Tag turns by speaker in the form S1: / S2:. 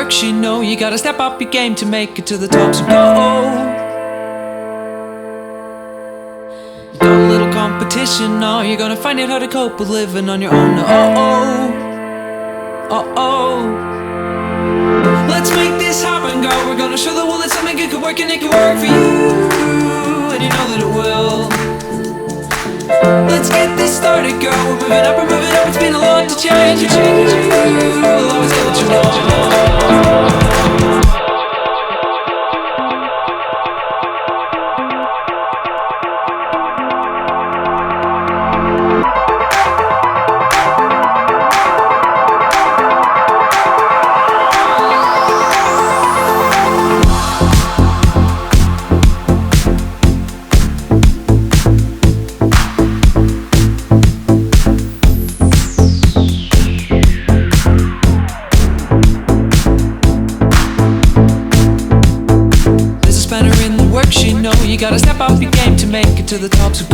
S1: works, you know you gotta step up your game to make it to the top. So go. Got a little competition now, you're gonna find it hard to cope with living on your own. Let's make this happen, girl. We're gonna show the world that something good could work, and it can work for you, and you know that it will. Let's get this started, girl. We're moving up, it's been a lot to change. We'll always get what you want. You gotta step up your game to make it to the top. So